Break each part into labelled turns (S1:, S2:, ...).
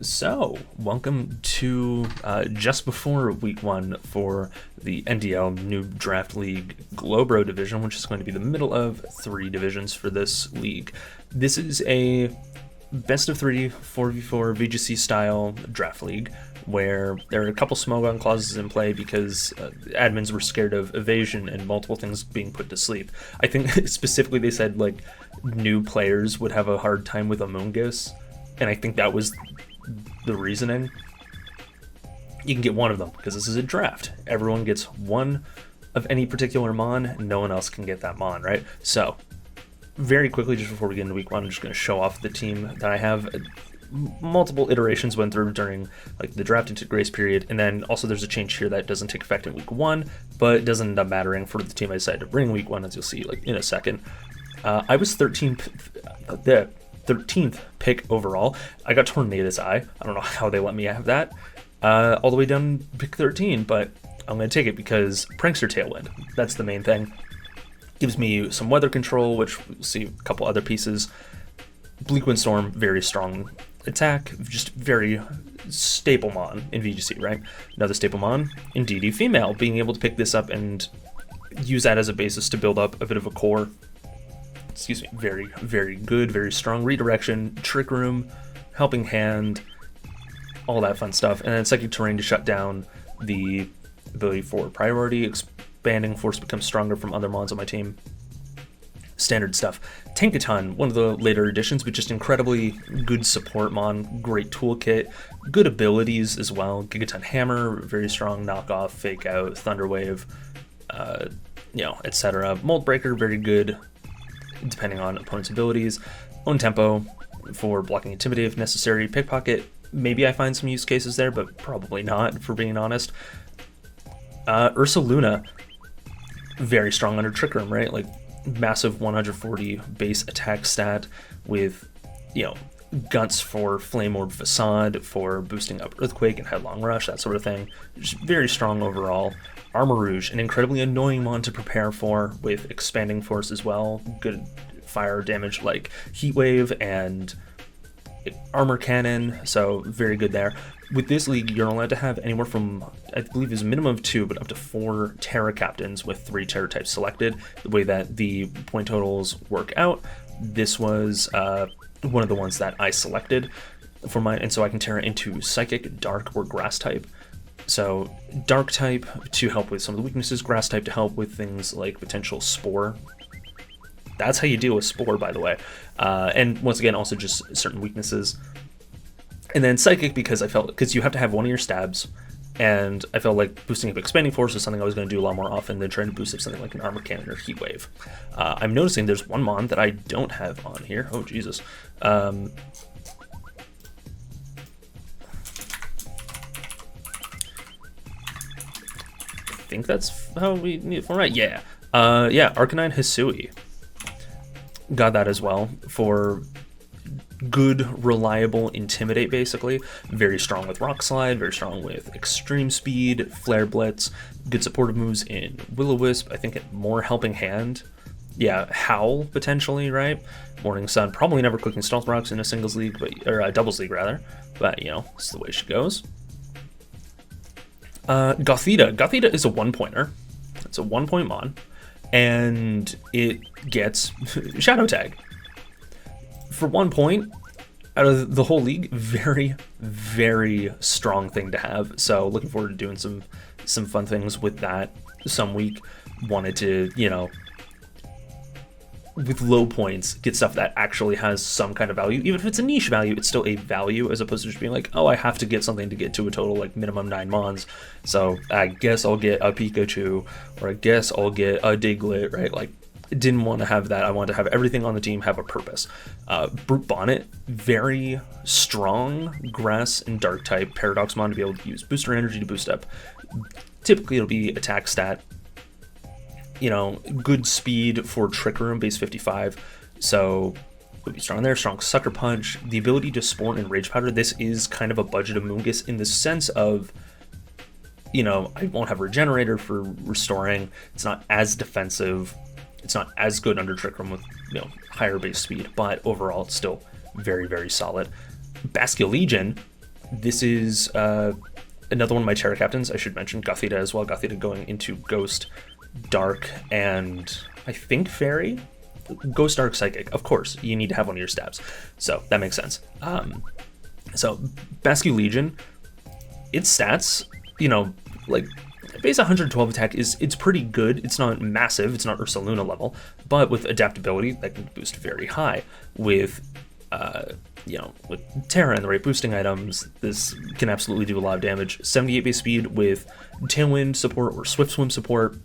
S1: So, welcome to just before week one for the NDL Noob Draft League Globro division, which is going to be the middle of three divisions for this league. This is a best of three 4v4 VGC style draft league where there are a couple small gun clauses in play because admins were scared of evasion and multiple things being put to sleep. I think specifically they said like new players would have a hard time with Among Us, and I think that was the reasoning. You can get one of them because this is a draft. Everyone gets one of any particular mon, no one else can get that mon, right? So very quickly, just before we get into week one, I'm just going to show off the team that I have. Multiple iterations went through during like the draft into grace period, and then also there's a change here that doesn't take effect in week one, but it doesn't end up mattering for the team I decided to bring in week one, as you'll see like in a second. I was 13th pick overall. I got Tornado's Eye. I don't know how they let me have that all the way down pick 13, but I'm going to take it because Prankster Tailwind, that's the main thing. Gives me some weather control, which we'll see a couple other pieces. Bleak Windstorm, very strong attack, just very staple mon in VGC, right? Another staple mon in DD Female, being able to pick this up and use that as a basis to build up a bit of a core. Excuse me, very, very good, very strong redirection, trick room, helping hand, all that fun stuff. And then Psychic Terrain to shut down the ability for priority, expanding force becomes stronger from other mons on my team. Standard stuff. Tankaton, one of the later additions, but just incredibly good support mon, great toolkit, good abilities as well. Gigaton Hammer, very strong knockoff, fake out, Thunderwave, etc. Mold Breaker, very good depending on opponent's abilities. Own Tempo for blocking Intimidate if necessary. Pickpocket, maybe I find some use cases there, but probably not, for being honest. Ursa Luna, very strong under Trick Room, right? Like, massive 140 base attack stat with, guts for Flame Orb Facade, for boosting up Earthquake and Headlong Rush, that sort of thing. Just very strong overall. Armarouge, an incredibly annoying mon to prepare for, with expanding force as well. Good fire damage like Heat Wave and Armor Cannon, so very good there. With this league, you're allowed to have anywhere from, I believe is a minimum of 2, but up to 4 Terra Captains with 3 Terra types selected. The way that the point totals work out, this was one of the ones that I selected for mine, and so I can Terra into Psychic, Dark, or Grass type. So Dark type to help with some of the weaknesses, Grass type to help with things like potential Spore. That's how you deal with Spore, by the way. And once again, also just certain weaknesses. And then Psychic, because you have to have one of your stabs, and I felt like boosting up Expanding Force is something I was going to do a lot more often than trying to boost up something like an Armor Cannon or Heat Wave. I'm noticing there's one mon that I don't have on here. Oh, Jesus. I think that's how we need it format. Yeah. Arcanine Hisui. Got that as well for good, reliable Intimidate, basically. Very strong with Rock Slide, very strong with Extreme Speed, Flare Blitz, good supportive moves in Will-O-Wisp, I think more Helping Hand. Yeah, Howl, potentially, right? Morning Sun, probably never clicking Stealth Rocks in a singles league, or a doubles league, rather. But, it's the way she goes. Gothita. Gothita is a 1-pointer. It's a 1-point mon. And it gets Shadow Tag. For 1 point, out of the whole league, very, very strong thing to have. So looking forward to doing some fun things with that some week. Wanted to, with low points, get stuff that actually has some kind of value. Even if it's a niche value, it's still a value, as opposed to just being like, oh, I have to get something to get to a total, like, minimum 9 mons. So I guess I'll get a Pikachu, or I guess I'll get a Diglett, right? Like, didn't want to have that. I wanted to have everything on the team have a purpose. Brute Bonnet, very strong Grass and Dark type Paradox mon to be able to use Booster Energy to boost up. Typically it'll be attack stat. Good speed for Trick Room, base 55. So it'll be strong there. Strong Sucker Punch. The ability to spawn and Rage Powder. This is kind of a budget Amoongus in the sense of, I won't have Regenerator for restoring. It's not as defensive. It's not as good under Trick Room with, higher base speed, but overall it's still very, very solid. Bascullegion, This is another one of my Terra captains. I should mention Gothita as well. Gothita going into Ghost, Dark, and I think Fairy. Ghost, Dark, Psychic. Of course, you need to have one of your stabs. So that makes sense. So Basque Legion, its stats, like base 112 attack it's pretty good. It's not massive. It's not Ursa Luna level, but with adaptability that can boost very high. With with Terra and the right boosting items, this can absolutely do a lot of damage. 78 base speed with Tailwind support or Swift Swim support,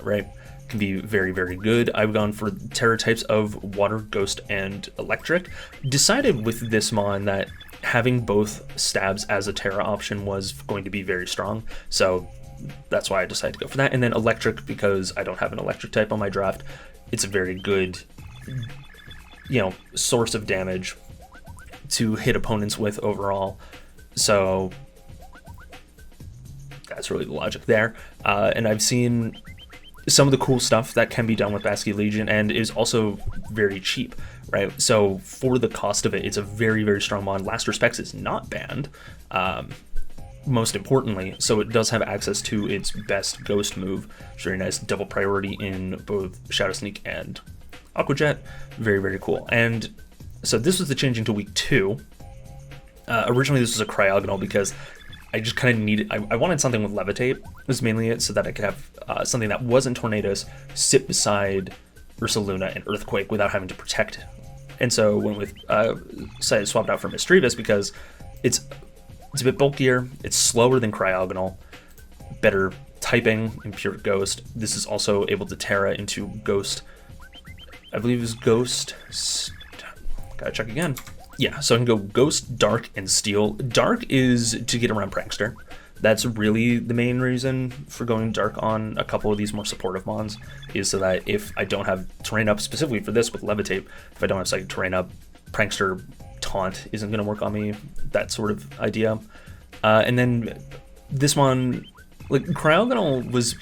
S1: right? Can be very, very good. I've gone for Terra types of Water, Ghost, and Electric. Decided with this mon that having both stabs as a Terra option was going to be very strong, so that's why I decided to go for that. And then Electric, because I don't have an Electric type on my draft, it's a very good, source of damage to hit opponents with overall. So that's really the logic there. And I've seen some of the cool stuff that can be done with Basque Legion, and is also very cheap, right? So for the cost of it, it's a very, very strong mod. Last Respects is not banned, most importantly, so it does have access to its best Ghost move. It's very nice, double priority in both Shadow Sneak and Aqua Jet. Very, very cool. And so this was the change into week 2. Originally this was a Cryogonal because I just kind of needed, I wanted something with Levitate, was mainly it, so that I could have something that wasn't Tornadoes sit beside Ursa Luna and Earthquake without having to protect. And so went with, swapped out for Mischievous because it's a bit bulkier, it's slower than Cryogonal, better typing in pure Ghost. This is also able to Terra into Ghost, I believe it was Ghost, gotta check again. Yeah, so I can go Ghost, Dark, and Steel. Dark is to get around Prankster. That's really the main reason for going Dark on a couple of these more supportive mons, is so that if I don't have Terrain Up, specifically for this with Levitate, if I don't have Psychic Terrain Up, Prankster Taunt isn't going to work on me, that sort of idea. And then this one, like Cryogonal was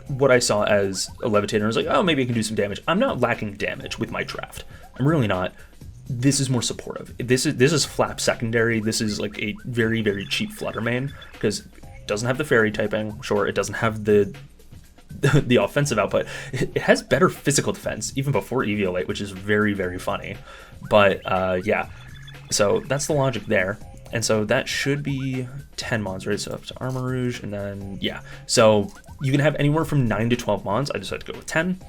S1: what I saw as a Levitator. I was like, oh, maybe I can do some damage. I'm not lacking damage with my draft. I'm really not. This is more supportive. This is Flap secondary. This is like a very, very cheap Flutter main because it doesn't have the fairy typing. Sure, it doesn't have the offensive output. It has better physical defense even before Eviolate, which is very, very funny. But yeah, so that's the logic there. And so that should be 10 mons, right? So up to Armarouge, and then yeah. So you can have anywhere from 9 to 12 mons. I decided to go with 10.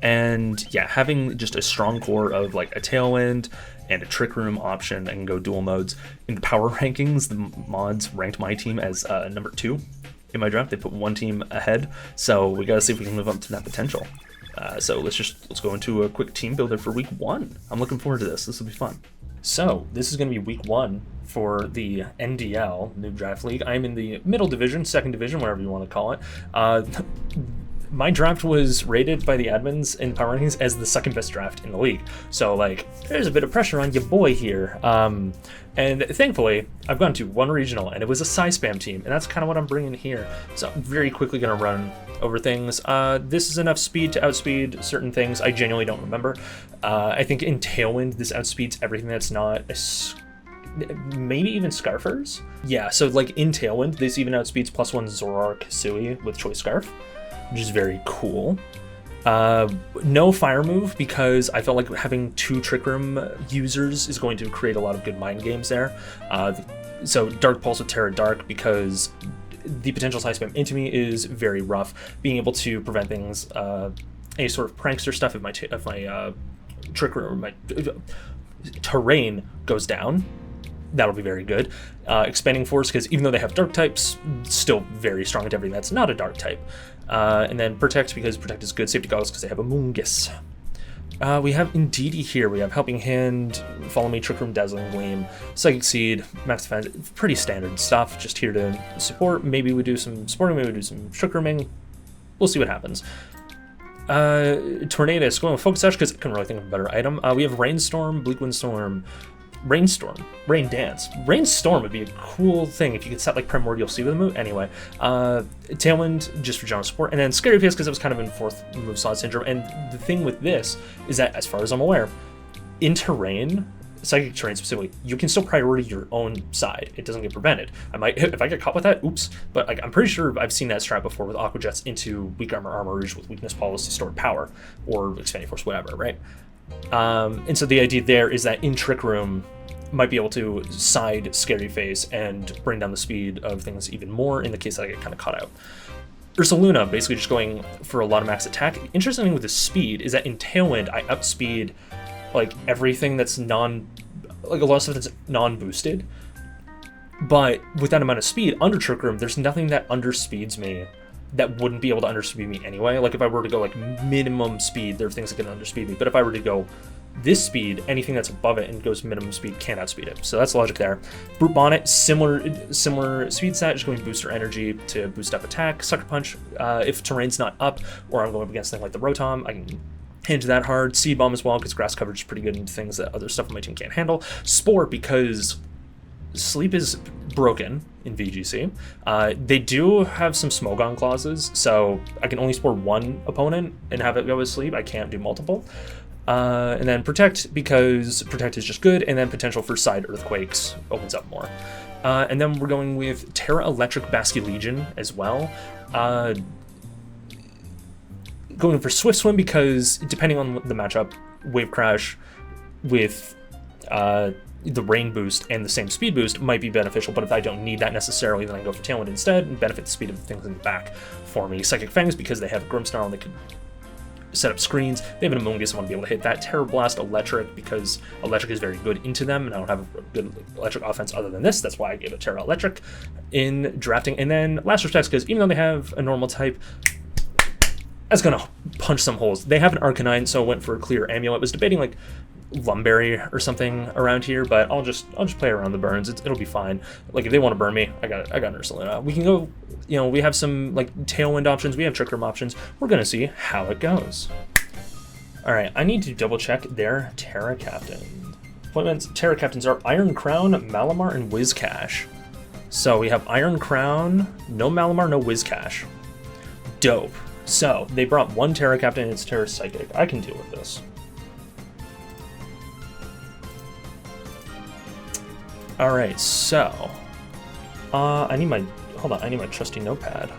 S1: And yeah, having just a strong core of like a Tailwind and a Trick Room option, and go dual modes. In the power rankings, the mods ranked my team as number 2 in my draft. They put one team ahead, so we gotta see if we can live up to that potential. So let's go into a quick team builder for week 1. I'm looking forward to this. This will be fun. So this is going to be week 1 for the NDL Noob Draft League. I'm in the middle division, second division, whatever you want to call it. My draft was rated by the admins in Power Rankings as the second best draft in the league. So like, there's a bit of pressure on your boy here. And thankfully, I've gone to one regional, and it was a Spam team, and that's kind of what I'm bringing here. So I'm very quickly going to run over things. This is enough speed to outspeed certain things. I genuinely don't remember. I think in Tailwind, this outspeeds everything that's not maybe even Scarfers. Yeah, so like in Tailwind, this even outspeeds +1 Zoroark Hisui with Choice Scarf, which is very cool. No fire move because I felt like having 2 Trick Room users is going to create a lot of good mind games there. So Dark Pulse with Terra Dark because the potential side spam into me is very rough. Being able to prevent things, any sort of prankster stuff if my Trick Room, my terrain goes down, that'll be very good. Expanding Force, because even though they have dark types, still very strong at everything that's not a dark type. And then Protect, because Protect is good. Safety Goggles, because they have a Moongus. We have Indeedee here. We have Helping Hand, Follow Me, Trick Room, Dazzling Gleam, Psychic Seed, Max Defense. Pretty standard stuff, just here to support. Maybe we do some supporting, maybe we do some Trick Rooming. We'll see what happens. Tornadoes, going with Focus Sash, because I couldn't really think of a better item. We have Rainstorm, Bleak Windstorm, Rainstorm, Rain Dance. Rainstorm would be a cool thing if you could set like Primordial Sea with a move. Anyway, Tailwind just for general support, and then Scary Face because it was kind of in 4th move slot syndrome. And the thing with this is that, as far as I'm aware, in terrain, Psychic Terrain specifically, you can still priority your own side. It doesn't get prevented. I might, if I get caught with that, oops. But like, I'm pretty sure I've seen that strat before with Aqua Jets into Weak Armor Armarouge with Weakness Policy Stored Power, or Expanding Force, whatever, right? And so the idea there is that in Trick Room, might be able to side Scary Face and bring down the speed of things even more in the case that I get kind of caught out. Ursaluna, basically just going for a lot of max attack. Interesting thing with the speed is that in Tailwind, I outspeed like everything that's like a lot of stuff that's non-boosted. But with that amount of speed, under Trick Room, there's nothing that underspeeds me that wouldn't be able to underspeed me anyway. Like if I were to go like minimum speed, there are things that can underspeed me. But if I were to go this speed, anything that's above it and goes minimum speed can't outspeed it. So that's the logic there. Brute Bonnet, similar speed set, just going booster energy to boost up attack. Sucker Punch, if terrain's not up or I'm going up against something like the Rotom, I can hinge that hard. Seed Bomb as well, because grass coverage is pretty good into things that other stuff on my team can't handle. Spore, because sleep is broken in VGC. They do have some Smogon clauses, so I can only spore one opponent and have it go with sleep. I can't do multiple. And then Protect, because Protect is just good, and then potential for side Earthquakes opens up more. And then we're going with Terra Electric Basculegion as well. Going for Swift Swim because, depending on the matchup, Wave Crash with the Rain boost and the same speed boost might be beneficial, but if I don't need that necessarily, then I go for Tailwind instead and benefit the speed of the things in the back for me. Psychic Fangs, because they have Grimmsnarl and they could set up screens. They have an Amoonguss, I want to be able to hit that. Terror Blast Electric, because Electric is very good into them, and I don't have a good Electric offense other than this. That's why I gave it Terra Electric in drafting. And then Last Respects, because even though they have a normal type, that's going to punch some holes. They have an Arcanine, so I went for a Clear Amulet. Was debating like Lumberry or something around here, but I'll just play around the burns. It'll be fine. Like if they want to burn me, I got Ursaluna. We can go, you know, we have some like Tailwind options, we have Trick Room options. We're gonna see how it goes. All right, I need to double check their Terra Captain. Pointman's Terra Captains are Iron Crown, Malamar, and Whiscash. So we have Iron Crown, no Malamar, no Whiscash. Dope. So they brought one Terra Captain and it's Terra Psychic. I can deal with this. All right, so I need my trusty notepad.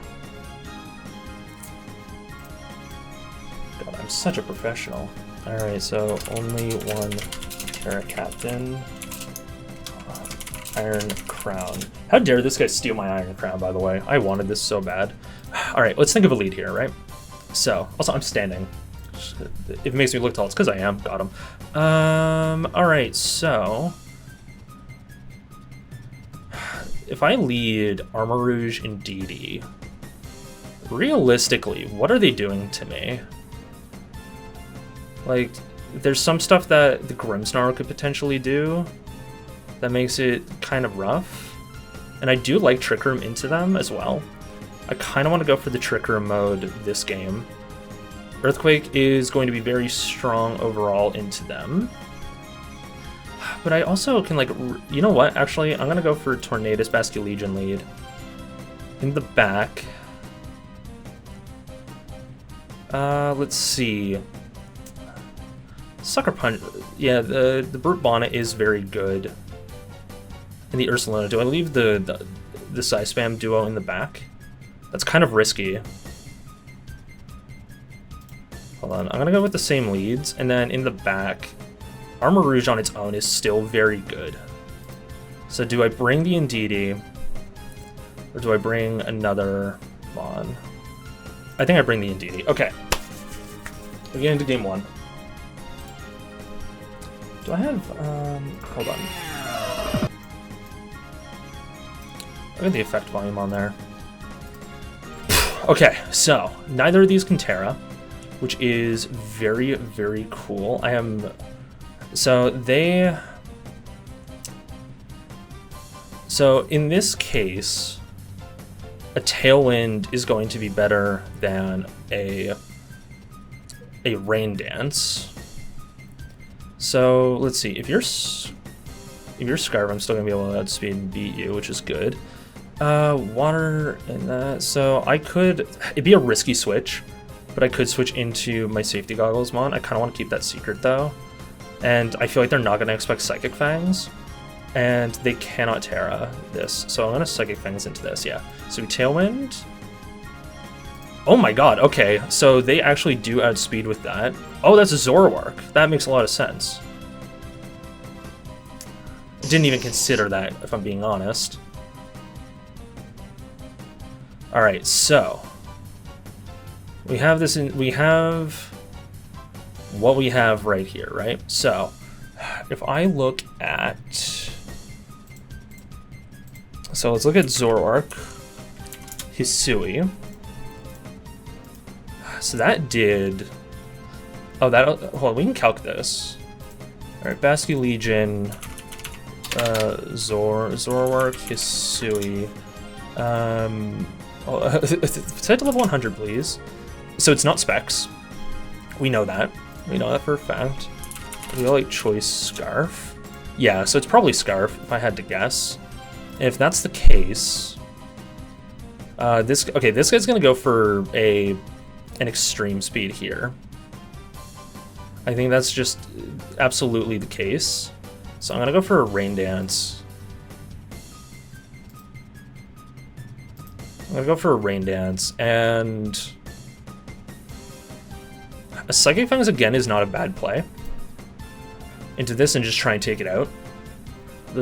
S1: God, I'm such a professional. All right, so only one Terra Captain, Iron Crown. How dare this guy steal my Iron Crown, by the way? I wanted this so bad. All right, let's think of a lead here, right? So, also I'm standing. If it makes me look tall, it's because I am. Got him. All right, so if I lead Armarouge and DD, realistically, what are they doing to me? Like, there's some stuff that the Grimmsnarl could potentially do that makes it kind of rough. And I do like Trick Room into them as well. I kind of want to go for the Trick Room mode this game. Earthquake is going to be very strong overall into them. But I also can, like, you know what? Actually, I'm going to go for Tornadus Basculegion lead. In the back. Let's see. Sucker Punch. Yeah, the Brute Bonnet is very good. And the Ursaluna. Do I leave the Size Spam duo in the back? That's kind of risky. Hold on. I'm going to go with the same leads. And then in the back, Armarouge on its own is still very good. So do I bring the Indeedee, or do I bring another Mon? I think I bring the Indeedee. Okay. We get into game one. Do I have, hold on. I got the effect volume on there. Okay, so neither of these can Terra, which is very, very cool. So in this case, a Tailwind is going to be better than a Rain Dance. So let's see, if you're Scarlet, I'm still gonna be able to outspeed and beat you, which is good. Water and that, so it'd be a risky switch, but I could switch into my safety goggles mon. I kind of want to keep that secret though. And I feel like they're not going to expect Psychic Fangs. And they cannot Terra this. So I'm going to Psychic Fangs into this, yeah. So Tailwind. Oh my god, okay. So they actually do outspeed with that. Oh, that's a Zoroark. That makes a lot of sense. Didn't even consider that, if I'm being honest. Alright, so... we have this in... we have... what we have right here, right? So, if I look at... so let's look at Zoroark. Hisui. So that did... oh, that... hold on, we can calc this. Alright, Basque Legion... Zoroark, Hisui... set to level 100, please. So it's not Specs. We know that. We know that for a fact. We all like Choice Scarf. Yeah, so it's probably Scarf, if I had to guess. And if that's the case... this guy's gonna go for an extreme speed here. I think that's just absolutely the case. So I'm gonna go for a Rain Dance. I'm gonna go for a Rain Dance, and... a Psychic Fangs again is not a bad play. Into this and just try and take it out.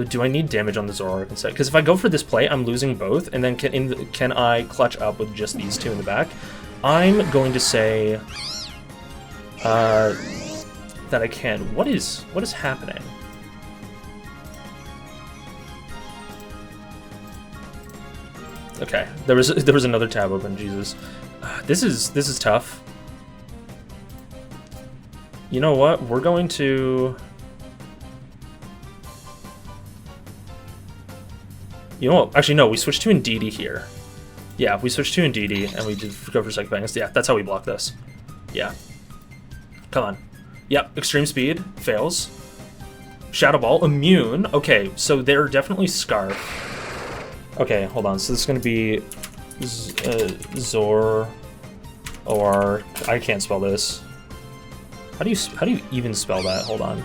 S1: Do I need damage on the Zoroark instead? Because if I go for this play, I'm losing both, and then can I clutch up with just these two in the back? I'm going to say that I can. What is happening? Okay, there was another tab open. Jesus, this is tough. You know what? We're going to... you know what? Actually, no. We switched to Indeedee here. Yeah, we switched to Indeedee, and we did go for Psychic Fangs. Yeah, that's how we block this. Yeah. Come on. Yep, Extreme Speed. Fails. Shadow Ball. Immune. Okay, so they're definitely Scarf. Okay, hold on. So this is going to be... Zor... or... I can't spell this. How do you even spell that? Hold on.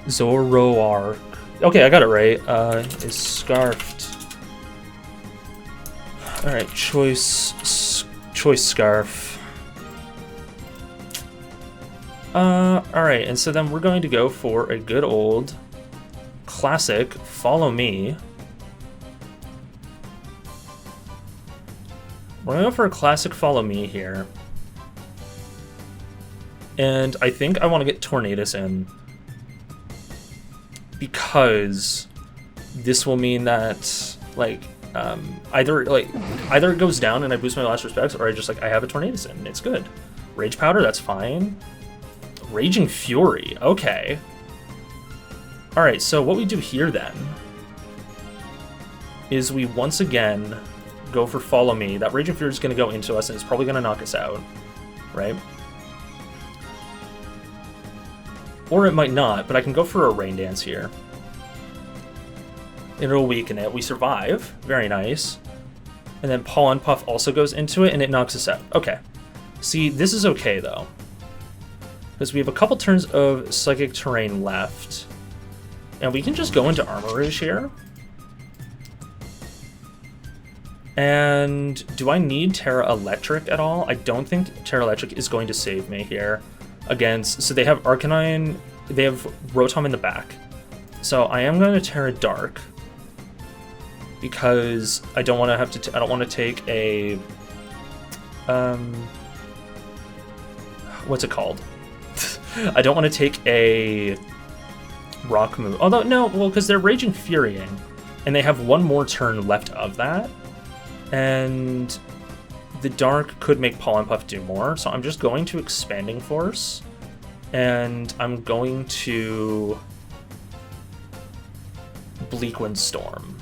S1: Zoroark. Okay, I got it right. Is Scarfed. Alright, choice Scarf. Alright, and so then we're going to go for a good old classic Follow Me. We're gonna go for a classic Follow Me here. And I think I want to get Tornadus in, because this will mean that, like, either it goes down and I boost my last respects, or I have a Tornadus in. It's good. Rage Powder, that's fine. Raging Fury, okay. Alright, so what we do here then is we once again go for Follow Me. That Raging Fury is going to go into us and it's probably going to knock us out, right? Or it might not, but I can go for a Rain Dance here. It'll weaken it. We survive. Very nice. And then Pollen Puff also goes into it, and it knocks us out. Okay. See, this is okay, though. Because we have a couple turns of Psychic Terrain left. And we can just go into Armarouge here. And do I need Terra Electric at all? I don't think Terra Electric is going to save me here. Against, so they have Arcanine, they have Rotom in the back. So I am going to Terra Dark, because I don't want to have to. I don't want to take a what's it called? I don't want to take a Rock move. Although no, well, because they're Raging Furying, and they have one more turn left of that, and the Dark could make Pollen Puff do more, so I'm just going to Expanding Force, and I'm going to Bleak Wind Storm.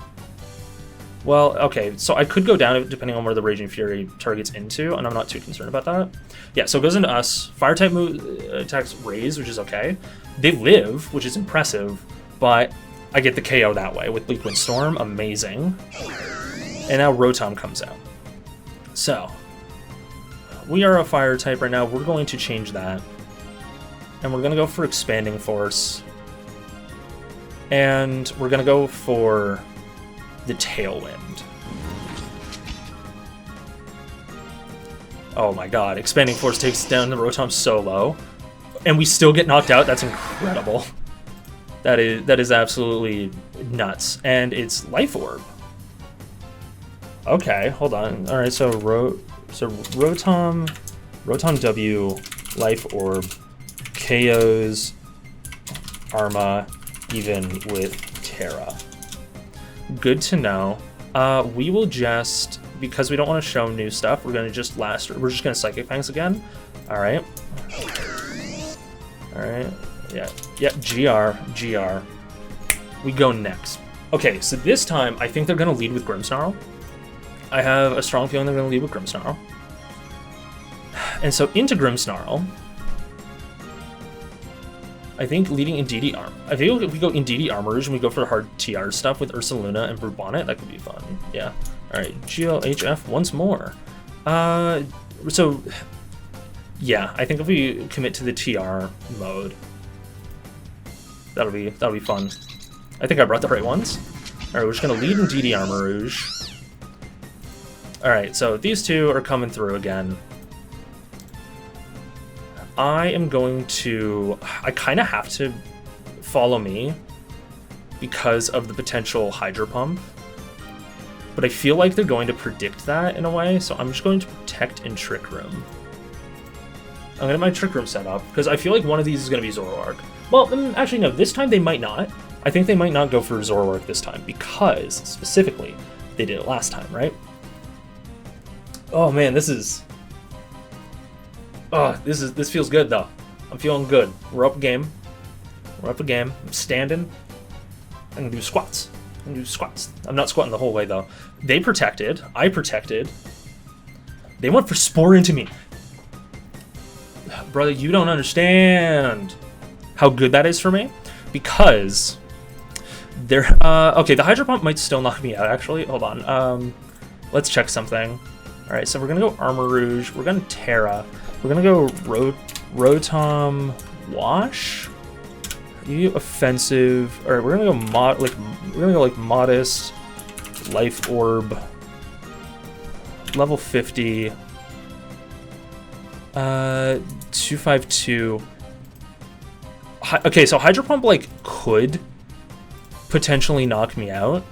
S1: Well, okay, so I could go down depending on where the Raging Fury targets into, and I'm not too concerned about that. Yeah, so it goes into us. Fire-type attacks Raise, which is okay. They live, which is impressive, but I get the KO that way with Bleak Wind Storm. Amazing. And now Rotom comes out. So, we are a fire type right now. We're going to change that. and we're gonna go for Expanding Force, and we're gonna go for the Tailwind. Oh my god, Expanding Force takes down the Rotom so low, and we still get knocked out. That's incredible. That is absolutely nuts. And it's Life Orb. Okay, hold on. All right, so Rotom W, Life Orb, KOs Arma, even with Terra. Good to know. We will just, because we don't want to show new stuff, we're just gonna Psychic Fangs again. All right. Yeah, GR. We go next. Okay, so this time I think they're gonna lead with Grimmsnarl. I have a strong feeling they're gonna lead with Grimmsnarl. And so into Grimmsnarl, I think leading Indeedee Arm. I think if we go Indeedee Armarouge and we go for hard TR stuff with Ursaluna and Brute Bonnet, that could be fun. Yeah. All right, GLHF once more. So yeah, I think if we commit to the TR mode, that'll be fun. I think I brought the right ones. All right, we're just gonna lead Indeedee Armarouge. All right, so these two are coming through again. I kind of have to follow me because of the potential Hydro Pump, but I feel like they're going to predict that in a way, so I'm just going to Protect and Trick Room. I'm gonna get my Trick Room set up because I feel like one of these is gonna be Zoroark. Well, actually no, this time they might not. I think they might not go for Zoroark this time because, specifically, they did it last time, right? Oh man, this feels good though. I'm feeling good. We're up a game. I'm standing. I'm gonna do squats. I'm not squatting the whole way though. They protected. I protected. They went for Spore into me. Brother, you don't understand how good that is for me, because they're okay. The Hydro Pump might still knock me out. Actually, hold on. Let's check something. All right, so we're gonna go Armarouge. We're gonna Terra. We're gonna go Rotom Wash. You offensive. All right, we're gonna go Modest, Life Orb, level 50. 252. Okay, so Hydro Pump could potentially knock me out,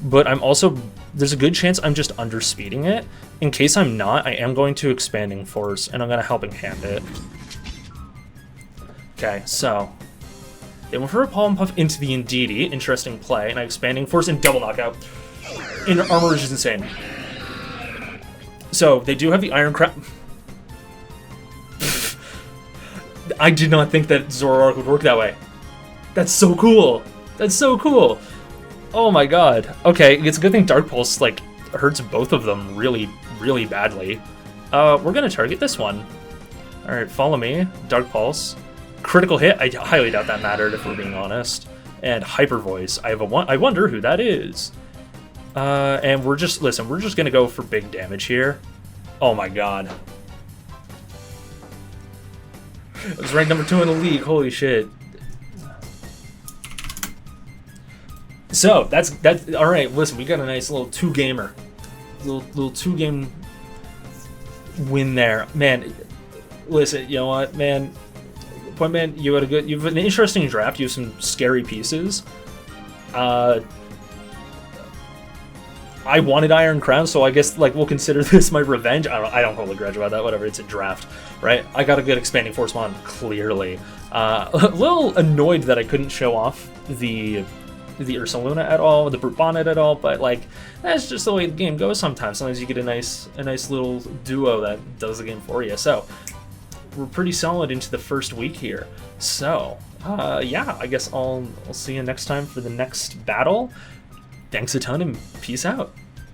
S1: but there's a good chance I'm just underspeeding it. In case I'm not, I am going to Expanding Force, and I'm gonna Helping Hand it. Okay, so they went for a Pollen Puff into the Indeedee, interesting play, and I Expanding Force and double knockout. And Armarouge is insane. So they do have the Iron Crown. I did not think that Zoroark would work that way. That's so cool. That's so cool. Oh my god. Okay, it's a good thing Dark Pulse hurts both of them really, really badly. We're gonna target this one. All right, follow me. Dark Pulse, critical hit. I highly doubt that mattered if we're being honest. And Hyper Voice. I wonder who that is. And we're just gonna go for big damage here. Oh my god. I was ranked number 2 in the league. Holy shit. So that's all right. Listen, we got a nice little two-gamer, little two-game win there, man. Listen, you know what, man? Pointman, you've an interesting draft. You have some scary pieces. I wanted Iron Crown, so I guess we'll consider this my revenge. I don't hold a grudge about that. Whatever, it's a draft, right? I got a good Expanding Force mon, clearly. A little annoyed that I couldn't show off the Ursaluna at all, the Brute Bonnet at all, but that's just the way the game goes sometimes. Sometimes you get a nice little duo that does the game for you. So we're pretty solid into the first week here. So yeah, I guess I'll see you next time for the next battle. Thanks a ton and peace out.